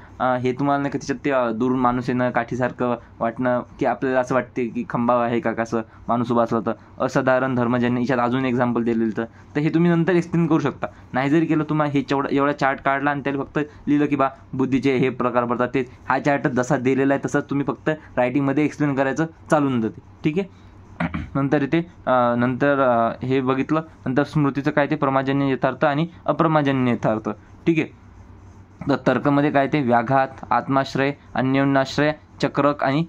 हे तुम्हाला नाही का त्याच्यात ते दुरून माणूस येणं, काठीसारखं वाटणं की आपल्याला असं वाटते की खंबा आहे का कसं माणूस उभा असला तर. असाधारण धर्मजन्य याच्यात अजून एक्झाम्पल दिलेलं तर हे तुम्ही नंतर एक्सप्लेन करू शकता. नाही जरी केलं तुम्हाला हे एवढा चार्ट काढला आणि त्याला फक्त लिहिलं की बा बुद्धीचे हे प्रकार पडतात, ते हा चार्ट जसा दिलेला आहे तसंच तुम्ही फक्त रायटिंगमध्ये एक्सप्लेन करायचं चालून जाते. ठीक आहे. नंतर इथे हे बघितलं. नंतर स्मृतीचं काय ते प्रमाजन्य यथार्थ आणि अप्रमाजन्य यथार्थ. ठीक आहे. तर तर्कमध्ये काय ते व्याघात, आत्माश्रय, अन्योन्याश्रय, चक्रक आणि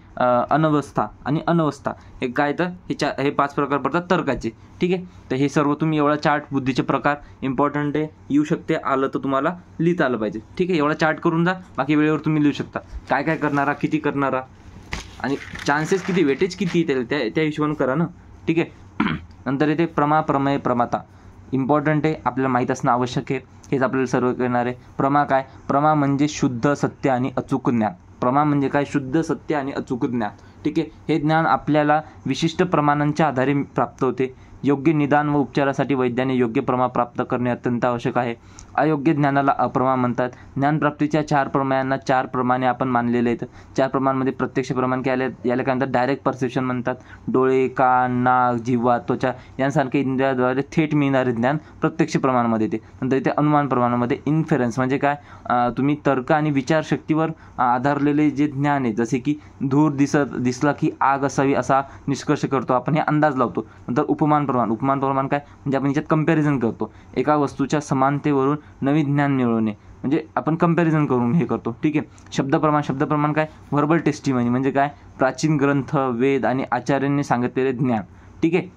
अनवस्था हे काय तर हे 5 प्रकार पडतात तर्काचे. ठीक आहे. तर हे सर्व तुम्ही एवढा चार्ट, बुद्धीचे प्रकार इम्पॉर्टंट आहे, येऊ शकते, आलं तर तुम्हाला लिहिता आलं पाहिजे. ठीक आहे. एवढा चार्ट करून जा, बाकी वेळेवर तुम्ही लिहू शकता. काय करणारा, किती करणारा आणि चान्सेस किती, वेटेज किती त्या हिशोबाने करा ना. ठीक आहे. नंतर इथे प्रमेय, प्रमाता इम्पॉर्टंट आहे, आपल्याला माहीत असणं आवश्यक आहे. हेच आपल्याला सर्व करणार आहे. प्रमा म्हणजे शुद्ध सत्य आणि अचूक ज्ञान. प्रमा म्हणजे काय, शुद्ध सत्य आणि अचूक ज्ञान. ठीक आहे. हे ज्ञान आपल्याला विशिष्ट प्रमाणांच्या आधारे प्राप्त होते. योग्य निदान व उपचारासाठी वैद्याने योग्य प्रमा प्राप्त करणे अत्यंत आवश्यक आहे. अयोग्य ज्ञानाला अप्रमा म्हणतात. ज्ञानप्राप्तीच्या 4 प्रमाणांना 4 प्रमाणे आपण मानलेले आहेत. 4 प्रमाणांमध्ये प्रत्यक्ष प्रमाण याला काय म्हणतात, डायरेक्ट परसेप्शन म्हणतात. डोळे, कान, नाक, जिव्हा, त्वचा यांसारखे इंद्रियाद्वारे थेट मिळणारे ज्ञान प्रत्यक्ष प्रमाणामध्ये येते. नंतर इथे अनुमान प्रमाणामध्ये इन्फेरन्स म्हणजे काय, तुम्ही तर्क आणि विचारशक्तीवर आधारलेले जे ज्ञान आहे, जसे की धूर दिसला की आग असावी असा निष्कर्ष करतो आपण, हे अंदाज लावतो. नंतर उपमान प्रमाण काय म्हणजे आपण याच्यात कंपॅरिझन करतो. एका वस्तूच्या समानतेवरून नवीन ज्ञान मिळवणे म्हणजे आपण कंपॅरिझन करून हे करतो. ठीक आहे. शब्दप्रमाण काय, व्हर्बल टेस्टिमनी म्हणजे काय, प्राचीन ग्रंथ, वेद आणि आचार्यांनी सांगितलेले ज्ञान. ठीक आहे.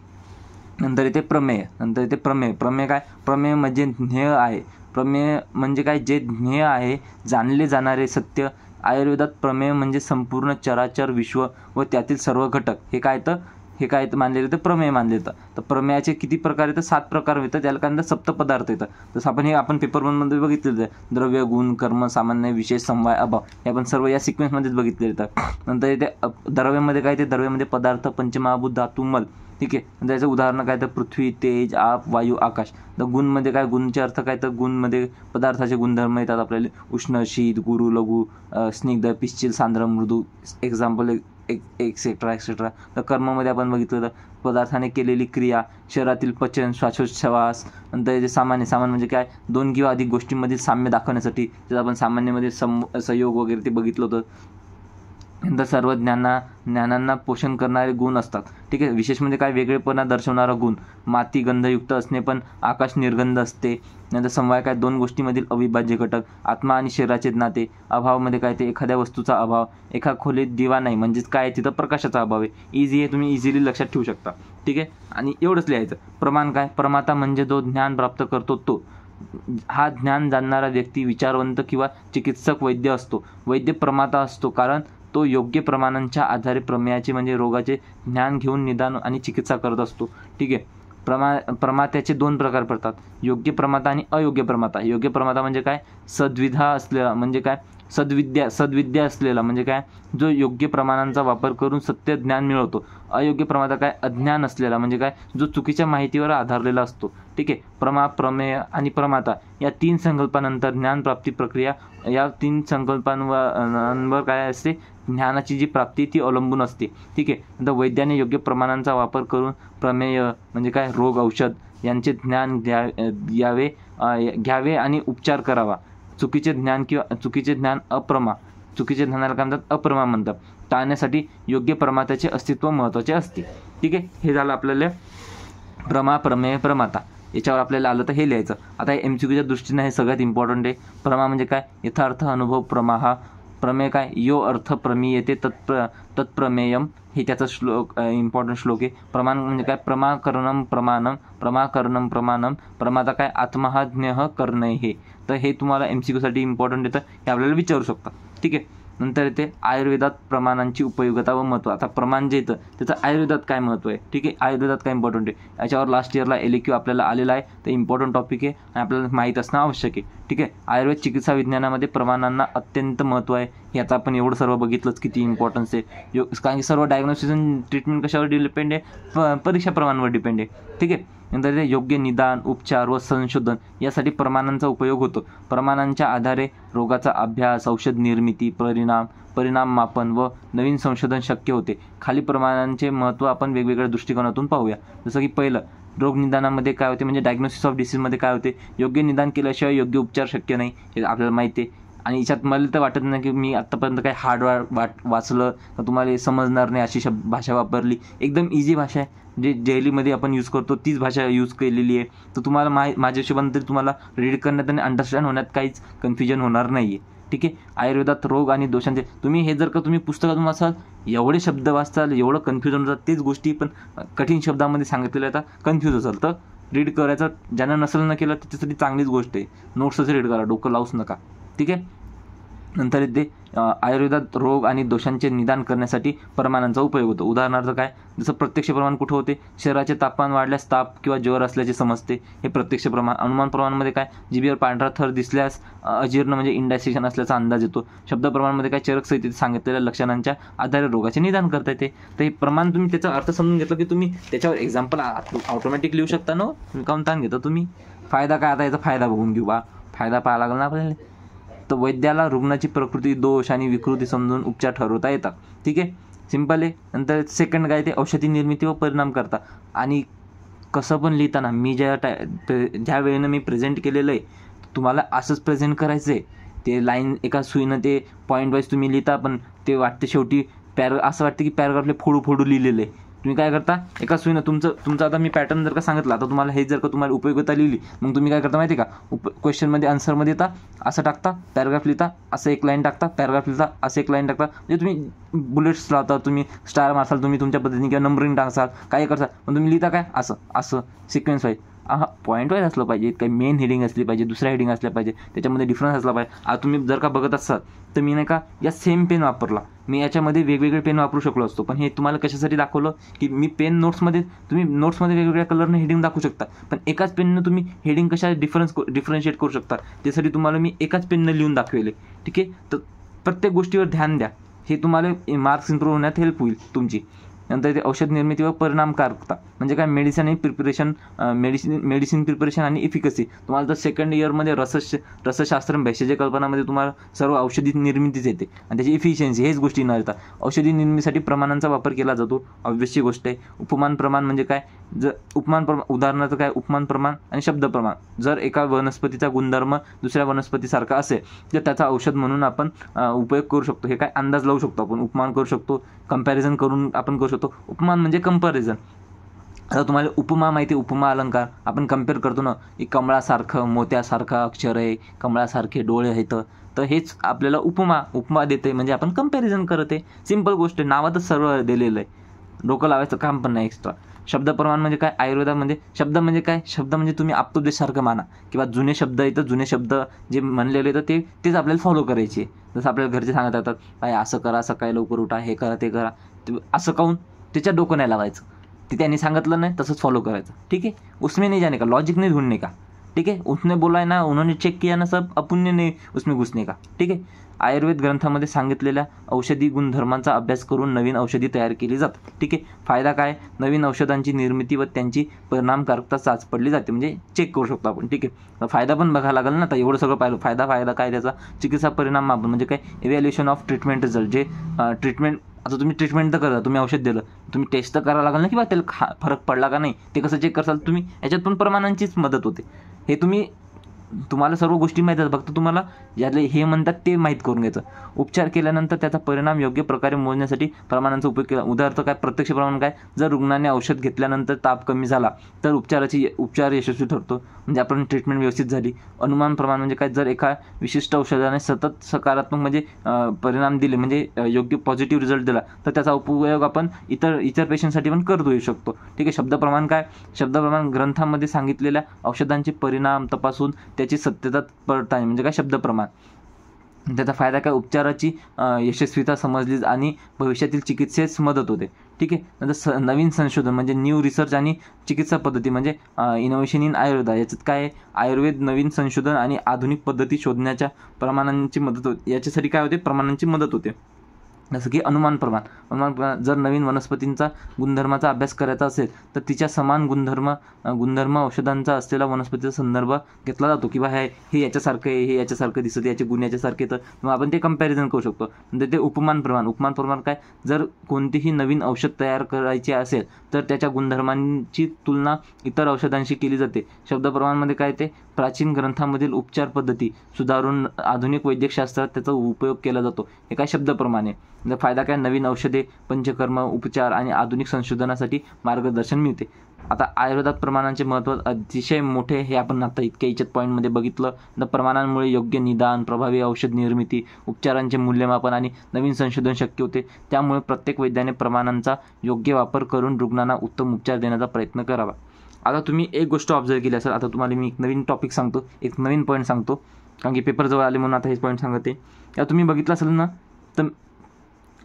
नंतर इथे प्रमेय काय, प्रमेय म्हणजे ध्येय आहे. प्रमेय म्हणजे काय, जे ध्येय आहे, जाणले जाणारे सत्य. आयुर्वेदात प्रमेय म्हणजे संपूर्ण चराचर विश्व व त्यातील सर्व घटक हे काय तर हे काय मानलेलं तर प्रमेय मानले जातं. तर प्रमेयाचे किती प्रकार येतात? 7 प्रकार येतात. त्याला काय म्हणतात? सप्तपदार्थ येतात. जसं आपण पेपर 1मध्ये बघितलेलं आहे. द्रव्य, गुण, कर्म, सामान्य, विशेष, समवाय, अभाव. हे आपण सर्व या सिक्वेन्समध्येच बघितले येतात. नंतर इथे द्रव्यामध्ये काय? ते द्रव्यामध्ये पदार्थ, पंचमहाभूत, धातू, मल. ठीक आहे. नंतर याचं उदाहरण काय? तर पृथ्वी, तेज, आप, वायू, आकाश. तर गुणमध्ये काय? गुणचे अर्थ काय? तर गुणमध्ये पदार्थाचे गुणधर्म येतात आपल्याला. उष्ण, शीत, गुरु, लघु, स्निग्ध, पिश्चिल, सांद्र, मृदू. Example etcetera etcetera. तर कर्ममध्ये आपण बघितलं तर पदार्थाने केलेली क्रिया, शरीरातील पचन, श्वासोच्छवास. नंतर जे सामान्य म्हणजे काय? 2 किंवा अधिक गोष्टींमधील साम्य दाखवण्यासाठी, जर आपण सामान्यमध्ये संयोग वगैरे ते बघितलं होतं. नंतर सर्व ज्ञानांना पोषण करणारे गुण असतात. ठीक आहे. विशेष म्हणजे काय? वेगळेपणा दर्शवणारा गुण. माती गंधयुक्त असणे पण आकाश निर्गंध असते. नंतर समवाय काय? 2 गोष्टींमधील अविभाज्य घटक. आत्मा आणि शरीराचे नाते. अभावमध्ये काय? ते एखाद्या वस्तूचा अभाव. एका खोलीत दिवा नाही म्हणजेच काय? तिथं प्रकाशाचा अभाव आहे. हे तुम्ही इझिली लक्षात ठेवू शकता. ठीक आहे. आणि एवढंच लिहायचं. प्रमाण काय? प्रमाता म्हणजे जो ज्ञान प्राप्त करतो तो. हा ज्ञान जाणणारा व्यक्ती विचारवंत किंवा चिकित्सक, वैद्य असतो. वैद्य प्रमाता असतो कारण तो योग्य प्रमाणांच्या आधारे प्रमेयाचे म्हणजे रोगाचे ज्ञान घेऊन निदान आणि चिकित्सा करत असतो. ठीक आहे. प्रमात्याचे 2 प्रकार पडतात. योग्य प्रमाता आणि अयोग्य प्रमाता. योग्य प्रमाता म्हणजे काय? सद्विधा असलेला म्हणजे काय? सद्विद्या असलेला म्हणजे काय? जो योग्य प्रमाणांचा वापर करून सत्य ज्ञान मिळवतो. अयोग्य प्रमाता काय? अज्ञान असलेला म्हणजे काय? जो चुकीच्या माहितीवर आधारलेला असतो. ठीक आहे. प्रमेय आणि प्रमाता या 3 संकल्पानंतर ज्ञानप्राप्ती प्रक्रिया, या 3 संकल्पांवर काय असते? ज्ञानाची जी प्राप्ती ती अवलंबून असते. ठीक आहे. नंतर वैद्याने योग्य प्रमाणांचा वापर करून प्रमेय म्हणजे काय? रोग, औषध यांचे ज्ञान घ्यावे आणि उपचार करावा. चुकीचे ज्ञान चुकीचे ज्ञानाला काय म्हणतात? अप्रमा म्हणतात. टाळण्यासाठी योग्य प्रमाताचे अस्तित्व महत्त्वाचे असते. ठीक आहे. हे झालं आपल्याला प्रमेय, प्रमाता. याच्यावर आपल्याला आलं तर हे लिहायचं. आता MCQच्या दृष्टीने हे सगळ्यात इम्पॉर्टंट आहे. प्रमा म्हणजे काय? यथार्थ अनुभव प्रमाहा. प्रमेय काय? यो अर्थ प्रमीयते तत्प्रमेयम. हे त्याचा इम्पॉर्टंट श्लोक आहे. प्रमाण म्हणजे काय? प्रमाकरणम प्रमाणम. प्रमाता काय? आत्महाज्ञः करणय. हे तर हे तुम्हाला MCQसाठी इम्पॉर्टंट येतं. हे आपल्याला विचारू शकता. ठीक आहे. नंतर येते आयुर्वेदात प्रमाणांची उपयोगिता व महत्त्व. आता प्रमाण जे येतं त्याचं आयुर्वेदात काय महत्त्व आहे? ठीक आहे. आयुर्वेदात काय इम्पॉर्टंट आहे? याच्यावर लास्ट इयरला LAQ आपल्याला आलेला आहे. तर इम्पॉर्टंट टॉपिक आहे आणि आपल्याला माहीत असणं आवश्यक आहे. ठीक आहे. आयुर्वेद चिकित्सा विज्ञानामध्ये प्रमाणांना अत्यंत महत्त्व आहे. हे आता आपण एवढं सर्व बघितलंच किती इम्पॉर्टन्स आहे. कारण की सर्व डायग्नोसिस आणि ट्रीटमेंट कशावर डिपेंड आहे? परीक्षा प्रमाणावर डिपेंड आहे. ठीक आहे. नंतर ते योग्य निदान, उपचार व संशोधन यासाठी प्रमाणांचा उपयोग होतो. प्रमाणांच्या आधारे रोगाचा अभ्यास, औषध निर्मिती, परिणाम मापन व नवीन संशोधन शक्य होते. खाली प्रमाणांचे महत्त्व आपण वेगवेगळ्या दृष्टिकोनातून पाहूया. जसं की पहिलं, रोग निदानामध्ये काय होते? म्हणजे डायग्नोसिस ऑफ डिसीजमध्ये काय होते? योग्य निदान केल्याशिवाय योग्य उपचार शक्य नाही. हे आपल्याला माहिती आहे. आणि याच्यात मला तर वाटत नाही की मी आत्तापर्यंत काही हार्ड वाचलं तर तुम्हाला समजणार नाही अशी भाषा वापरली. एकदम इझी भाषा आहे. जे डेलीमध्ये आपण यूज करतो तीच भाषा यूज केलेली आहे. तर तुम्हाला माझ्या हिशोबाने तरी तुम्हाला रीड करण्यात आणि अंडरस्टँड होण्यात काहीच कन्फ्युजन होणार नाही आहे. ठीक आहे. आयुर्वेदात रोग आणि दोषांचे तुम्ही पुस्तकातून वाचाल, एवढे शब्द वाचताल, एवढं कन्फ्युजन होतात. तेच गोष्टी पण कठीण शब्दामध्ये सांगितलेल्या आहेत, कन्फ्यूज असाल तर रीड करायचं. ज्यांना नसेल न केलं त्याच्यासाठी चांगलीच गोष्ट आहे. नोट्सच रीड करा, डोकं लावूच नका. ठीक आहे. नंतर येते आयुर्वेदात रोग आणि दोषांचे निदान करण्यासाठी प्रमाणांचा उपयोग होतो. उदाहरणार्थ काय? जसं प्रत्यक्ष प्रमाण कुठं होते? शरीराचे तापमान वाढल्यास ताप किंवा ज्वर असल्याचे समजते. हे प्रत्यक्ष प्रमाण. अनुमान प्रमाणामध्ये काय? जिभेवर पांढरा थर दिसल्यास अजीर्ण म्हणजे इंडायजेशन असल्याचा अंदाज येतो. शब्द प्रमाणामध्ये काय? चरक संहितेत सांगितलेल्या लक्षणांच्या आधारे रोगाचे निदान करता येते. तर हे प्रमाण तुम्ही त्याचा अर्थ समजून घेतलं की तुम्ही त्याच्यावर एक्झाम्पल ऑटोमॅटिक लिहू शकता. न तुम्ही काऊन ताण घेता तुम्ही? फायदा काय? आता याचा फायदा बघून घेऊ. फायदा पाहायला लागला ना आपल्याला. तर वैद्याला रुग्णाची प्रकृती, दोष आणि विकृती समजून उपचार ठरवता येतात. ठीक आहे. सिंपल आहे. नंतर सेकंड काय? ते औषधी निर्मिती व परिणाम करता. आणि कसं पण लिहिताना मी ज्या वेळेनं मी प्रेझेंट केलेलं आहे तुम्हाला असंच प्रेझेंट करायचं आहे. ते लाईन एका सुईनं ते पॉईंट वाईज तुम्ही लिहिता, पण ते वाटते शेवटी असं वाटतं की पॅराग्राफले फोडू लिहिलेलं आहे. तुम्ही काय करता? एका सुईनं तुमचं आता मी पॅटर्न जर का सांगितला तर तुम्हाला हे जर का तुम्हाला उपयोगिता लिहिली, मग तुम्ही काय करता माहिती आहे का? क्वेश्चनमध्ये आन्सरमध्ये येता, असं टाकता, पॅराग्राफ लिहिता, असं एक लाईन टाकता, पॅराग्राफ लिहिता, असं एक लाईन टाकता. म्हणजे तुम्ही बुलेट्स लावता, तुम्ही स्टार मारसाल, तुम्ही तुमच्या पद्धतीने किंवा नंबरिंग टाकसाल, काय करसाल, पण तुम्ही लिहिता काय? असं सिक्वेन्स वाईज. पॉईंट वाईज असलं पाहिजे, काही मेन हेडिंग असली पाहिजे, दुसऱ्या हेडिंग असल्या पाहिजे, त्याच्यामध्ये डिफरन्स असला पाहिजे. आता तुम्ही जर का बघत असाल तर मी नाही का या सेम पेन वापरला, मी याच्यामध्ये वेगवेगळे पेन वापरू शकलो असतो, पण हे तुम्हाला कशासाठी दाखवलं की मी पेन नोट्समध्ये, तुम्ही नोट्समध्ये वेगवेगळ्या कलरने हेडिंग दाखवू शकता, पण एकाच पेननं तुम्ही हेडिंग कशा डिफरन्शिएट करू शकता त्यासाठी तुम्हाला मी एकाच पेननं लिहून दाखवेले. ठीक आहे, तर प्रत्येक गोष्टीवर ध्यान द्या, हे तुम्हाला मार्क्स इम्प्रूव्ह होण्यात हेल्प होईल तुमची. नंतर ते औषध निर्मितीवर परिणामकारकता म्हणजे काय, मेडिसिन प्रिपरेशन आणि इफिकसी. तुम्हाला तर सेकंड इयरमध्ये रसशास्त्र भेषज कल्पनामध्ये तुम्हाला सर्व औषधी निर्मितीच येते आणि त्याची इफिशियन्सी हेच गोष्टी न येतात. औषधी निर्मितीसाठी प्रमाणांचा वापर केला जातो, ऑब्व्हियसची गोष्ट आहे. उपमान प्रमाण म्हणजे काय, जर उपमान प्रमाण उदाहरणार्थ काय, उपमान प्रमाण आणि शब्द प्रमाण. जर एका वनस्पतीचा गुणधर्म दुसऱ्या वनस्पतीसारखा असेल तर त्याचा औषध म्हणून आपण उपयोग करू शकतो. हे काय अंदाज लावू शकतो आपण, उपमान करू शकतो, कंपॅरिझन करून आपण करू शकतो. उपमान म्हणजे कंपॅरिझन. आता तुम्हाला उपमा माहिती आहे, उपमा अलंकार आपण कम्पेअर करतो ना, की कमळासारखं मोत्यासारखं अक्षर आहे, कमळासारखे डोळे आहेत, तर हेच आपल्याला उपमा देते, म्हणजे आपण कंपॅरिझन करत आहे. सिंपल गोष्ट आहे, नावातच सर्व दिलेलं आहे, डोकं लावायचं काम पण नाही एक्स्ट्रा. शब्द प्रमाण म्हणजे काय, आयुर्वेदामध्ये शब्द म्हणजे काय, शब्द म्हणजे तुम्ही आपतोपदेशसारखं माना, किंवा जुने शब्द येतं, जुने शब्द जे म्हणलेले येतं तेच आपल्याला फॉलो करायचे. जसं आपल्याला घरचे सांगत येतात, काय असं करा, सकाळी लवकर उठा, हे करा ते करा, असं काहून, त्याच्या डोकं नाही लावायचं, ते त्यांनी सांगितलं नाही तसंच फॉलो करायचं. ठीक आहे, उसमें नहीं जाने का, लॉजिक नहीं ढूंढने का. ठीक है, उसने बोला है ना, उन्होंने चेक किया ना सब, अपुण्य नहीं उसमें घुसने का. ठीक आहे, आयुर्वेद ग्रंथामध्ये सांगितलेल्या औषधी गुणधर्मांचा अभ्यास करून नवीन औषधी तयार केली जातात. ठीक आहे, फायदा काय, नवीन औषधांची निर्मिती व त्यांची परिणामकारकता चाचपडली जाते, म्हणजे चेक करू शकतो आपण. ठीक आहे, फायदा पण बघायला लागेल ना, तर एवढं सगळं पाहिलं, फायदा काय त्याचा, चिकित्सा परिणाम मापन म्हणजे काय, इव्हॅल्युएशन ऑफ ट्रीटमेंट रिझल्ट. जे ट्रीटमेंट, आता तुम्ही ट्रीटमेंट तर करा, तुम्ही औषध दिलं, तुम्ही टेस्ट तर करायला लागेल ना, की बा त्याला फरक पडला का नाही, ते कसं चेक करसाल तुम्ही, याच्यात पण प्रमाणांचीच मदत होते. हे तुम्हाला सर्व गोष्टी माहीत आहेत, फक्त तुम्हाला यातले हे म्हणतात ते माहीत करून घ्यायचं. उपचार केल्यानंतर त्याचा परिणाम योग्य प्रकारे मोजण्यासाठी प्रमाणांचा उपयोग केला. उदाहरणार्थ काय, प्रत्यक्ष प्रमाण काय, जर रुग्णाने औषध घेतल्यानंतर ताप कमी झाला तर उपचार यशस्वी ठरतो, म्हणजे आपण ट्रीटमेंट व्यवस्थित झाली. अनुमान प्रमाण म्हणजे काय, जर एका विशिष्ट औषधाने सतत सकारात्मक म्हणजे परिणाम दिले, म्हणजे योग्य पॉझिटिव्ह रिझल्ट दिला, तर त्याचा उपयोग आपण इतर पेशंटसाठी पण करतो येऊ शकतो. ठीक आहे, शब्दप्रमाण काय, शब्दप्रमाण ग्रंथामध्ये सांगितलेल्या औषधांचे परिणाम तपासून त्याची सत्यता पडताळणी म्हणजे काय, शब्दप्रमाण. त्याचा फायदा काय, उपचाराची यशस्वीता समजली आणि भविष्यातील चिकित्सेस मदत होते. ठीक आहे, नंतर नवीन संशोधन म्हणजे न्यू रिसर्च आणि चिकित्सा पद्धती म्हणजे इनोव्हेशन इन आयुर्वेद. याच्यात काय, आयुर्वेद नवीन संशोधन आणि आधुनिक पद्धती शोधण्याच्या प्रमाणांची मदत होते. याच्यासाठी काय होते, प्रमाणांची मदत होते. जसं की अनुमान प्रमाण, जर नवीन वनस्पतींचा गुणधर्माचा अभ्यास करायचा असेल तर तिच्या समान गुणधर्म औषधांचा असलेला वनस्पतीचा संदर्भ घेतला जातो, किंवा हे याच्यासारखं आहे, हे याच्यासारखं दिसतं, याचे गुण याच्यासारखे, तर मग आपण ते कंपॅरिझन करू शकतो. नंतर ते उपमान प्रमाण काय, जर कोणतीही नवीन औषध तयार करायचे असेल तर त्याच्या गुणधर्मांची तुलना इतर औषधांशी केली जाते. शब्दप्रमाणमध्ये काय, ते प्राचीन ग्रंथांमधील उपचार पद्धती सुधारून आधुनिक वैद्यकशास्त्रात त्याचा उपयोग केला जातो. हे काय, शब्दप्रमाण आहे. फायदा काय, नवीन औषधे, पंचकर्म, उपचार आणि आधुनिक संशोधनासाठी मार्गदर्शन मिळते. आता आयुर्वेदात प्रमाणांचे महत्त्व अतिशय मोठे, हे आपण आता इतक्या याच्यात पॉईंटमध्ये बघितलं. तर प्रमाणांमुळे योग्य निदान, प्रभावी औषध निर्मिती, उपचारांचे मूल्यमापन आणि नवीन संशोधन शक्य होते. त्यामुळे प्रत्येक वैद्याने प्रमाणांचा योग्य वापर करून रुग्णांना उत्तम उपचार देण्याचा प्रयत्न करावा. आता तुम्ही एक गोष्ट ऑब्झर्व केली असेल, आता तुम्हाला मी एक नवीन टॉपिक सांगतो, एक नवीन पॉईंट सांगतो, कारण की पेपर जवळ आले म्हणून आता हेच पॉईंट सांगते. या तुम्ही बघितलं असेल ना, तर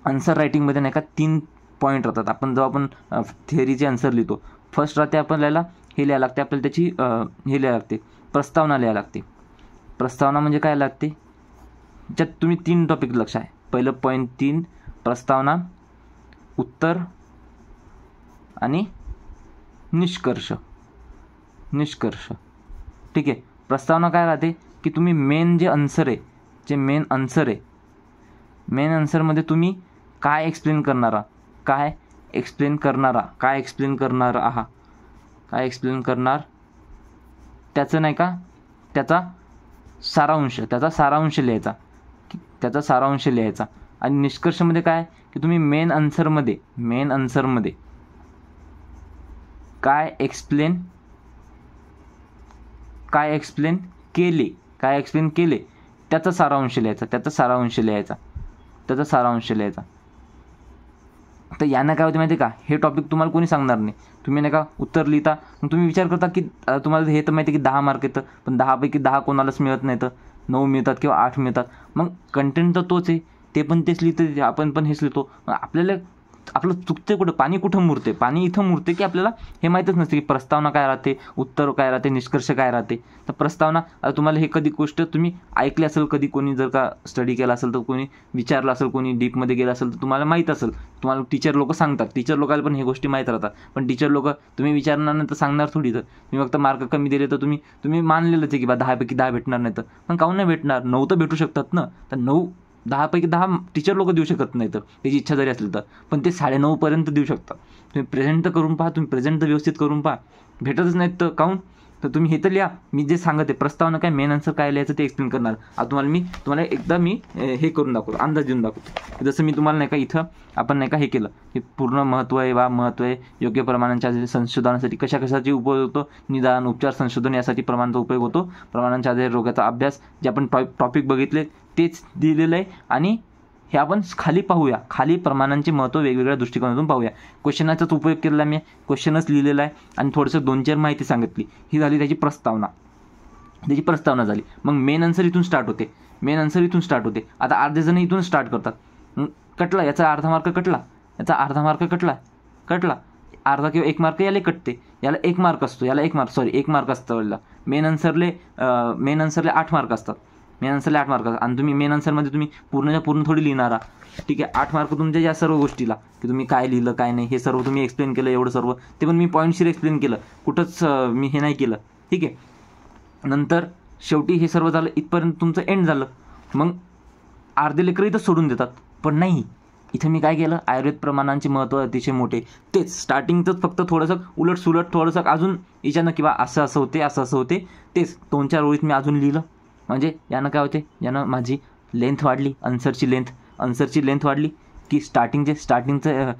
आन्सर रायटिंगमध्ये नाही का 3 पॉईंट राहतात. आपण जेव्हा आपण थिअरीचे आन्सर लिहितो, फर्स्ट राहते आपल्याला हे लिहायला लागते, आपल्याला त्याची हे लिहायला लागते, प्रस्तावना लिहायला लागते. प्रस्तावना म्हणजे काय लागते, ज्यात तुम्ही 3 टॉपिक लक्ष आहे. पहिलं पॉईंट 3 प्रस्तावना, उत्तर आणि निष्कर्ष. ठीक आहे, प्रस्तावना काय राहते की तुम्ही मेन जे आन्सर आहे, मेन आन्सरमध्ये तुम्ही काय एक्सप्लेन करणार त्याचं नाही का, त्याचा सारांश लिहायचा. आणि निष्कर्षमध्ये काय की तुम्ही मेन आन्सरमध्ये काय एक्सप्लेन केले त्याचा सारांश लिहायचा. तर यानं काय होते माहिती आहे का, हे टॉपिक तुम्हाला कोणी सांगणार नाही. तुम्ही नाही का उत्तर लिहिता, मग तुम्ही विचार करता की तुम्हाला हे तर माहिती आहे की 10 मार्क येतं, पण 10पैकी 10 कोणालाच मिळत नाही, तर 9 मिळतात किंवा 8 मिळतात. मग कंटेंट तर तोच आहे, ते पण तेच लिहिते, आपण पण हेच लिहितो. मग आपल्याला आपलं चुकते कुठं, पाणी कुठं मुरते, पाणी इथं मुरते की आपल्याला हे माहीतच नसते की प्रस्तावना काय राहते, उत्तर काय राहते, निष्कर्ष काय राहते. तर प्रस्तावना, तुम्हाला हे कधी गोष्ट तुम्ही ऐकली असेल, कधी कोणी जर का स्टडी केला असेल, तर कोणी विचारलं असेल, कोणी डीपमध्ये गेलं असेल, तर तुम्हाला माहीत असेल. तुम्हाला टीचर लोक सांगतात, टीचर लोकांना पण हे गोष्टी माहीत राहतात. पण टीचर लोक तुम्ही विचारणार नाही तर सांगणार थोडी. तर तुम्ही फक्त मार्क कमी दिले तर तुम्ही मानलेलंच आहे की 10पैकी 10 भेटणार नाही. तर पण काहून नाही भेटणार, 9 तर भेटू शकतात ना. तर 10पैकी 10 टीचर लोक देऊ शकत नाही, तर त्याची इच्छा जरी असली तर, पण ते 9:30पर्यंत देऊ शकतात. तुम्ही प्रेझेंट तर करून पहा, तुम्ही प्रेझेंट तर व्यवस्थित करून पहा. भेटतच नाहीत तर काहून. तर तुम्ही हे तर लिहा, मी जे सांगत आहे प्रस्तावना काय, मेन आन्सर काय लिहायचं ते एक्सप्लेन करणार. आता तुम्हाला एकदा मी हे करून दाखवतो, अंदाज देऊन दाखवतो. जसं मी तुम्हाला नाही का इथं आपण नाही का हे केलं की पूर्ण महत्त्व आहे महत्त्व आहे, योग्य प्रमाणांच्या संशोधनासाठी कशाची उपयोग होतो, निदान उपचार संशोधन यासाठी प्रमाणाचा उपयोग होतो, प्रमाणांच्या आधारे रोगाचा अभ्यास, जे आपण टॉपिक बघितले तेच दिलेलं आहे. आणि हे आपण खाली पाहूया, खाली प्रमाणांचे महत्त्व वेगवेगळ्या दृष्टिकोनातून पाहूया. क्वेश्चनाचाच उपयोग केलेला मी, क्वेश्चनच लिहिलेला आहे आणि थोडंसं 2-4 माहिती सांगितली. ही झाली त्याची प्रस्तावना झाली. मग मेन आन्सर इथून स्टार्ट होते. आता अर्धे जण इथून स्टार्ट करतात. कटला याचा अर्धा मार्क, कटला अर्धा किंवा 1 मार्क याला कटते, याला 1 मार्क असतो, 1 मार्क असतो. मेन आन्सरले 8 मार्क असतात. आणि तुम्ही मेन आन्सरमध्ये तुम्ही पूर्णच्या पूर्ण थोडी लिहिणारा. ठीक आहे, 8 मार्क तुमच्या या सर्व गोष्टीला की तुम्ही काय लिहिलं काय नाही हे सर्व तुम्ही एक्सप्लेन केलं. एवढं सर्व ते पण मी पॉईंटशीर एक्सप्लेन केलं, कुठंच मी हे नाही केलं. ठीक आहे, नंतर शेवटी हे सर्व झालं, इथपर्यंत तुमचं एंड झालं. मग अर्धे लेकरं इथं सोडून देतात, पण नाही, इथं मी काय केलं, आयुर्वेद प्रमाणांचे महत्त्व अतिशय मोठे, तेच स्टार्टिंगचंच फक्त थोडंसं उलटसुलट, थोडंसं अजून याच्यानं किंवा असं होते तेच 2-4 ओळीत मी अजून लिहिलं. म्हणजे यानं काय होते, यानं माझी लेंथ वाढली, आन्सरची लेंथ वाढली की स्टार्टिंगचं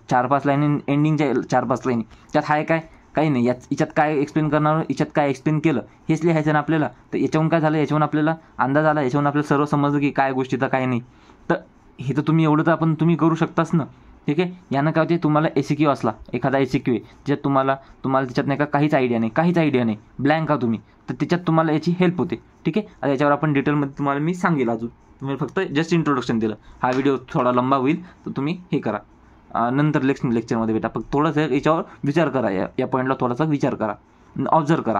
4-5 लाईन, एंडिंगच्या 4-5 लाईन, त्यात आहे काही नाही. याच्यात काय एक्सप्लेन करणार, याच्यात काय एक्सप्लेन केलं हेच लिहायचं ना आपल्याला. तर याच्याहून काय झालं, याच्याहून आपल्याला अंदाज आला, याच्याहून आपल्याला सर्व समजलं की काय गोष्टी तर काय नाही. तर हे तर तुम्ही एवढं तर तुम्ही करू शकताच ना. ठीक आहे, यानं काय होते, तुम्हाला ACQ असला, एखादा ACQ आहे ज्यात तुम्हाला त्याच्यात नाही का काहीच आयडिया नाही, ब्लँक आहात तुम्ही, तर त्याच्यात तुम्हाला याची हेल्प होते. ठीक आहे, आता याच्यावर आपण डिटेलमध्ये तुम्हाला मी सांगेल. अजून तुम्ही फक्त जस्ट इंट्रोडक्शन दिलं. हा व्हिडिओ थोडा लंबा होईल, तर तुम्ही हे करा, नंतर लेक्चरमध्ये भेटा. फक्त थोडंसं याच्यावर विचार करा, या पॉईंटला थोडासा विचार करा, ऑब्झर्व करा.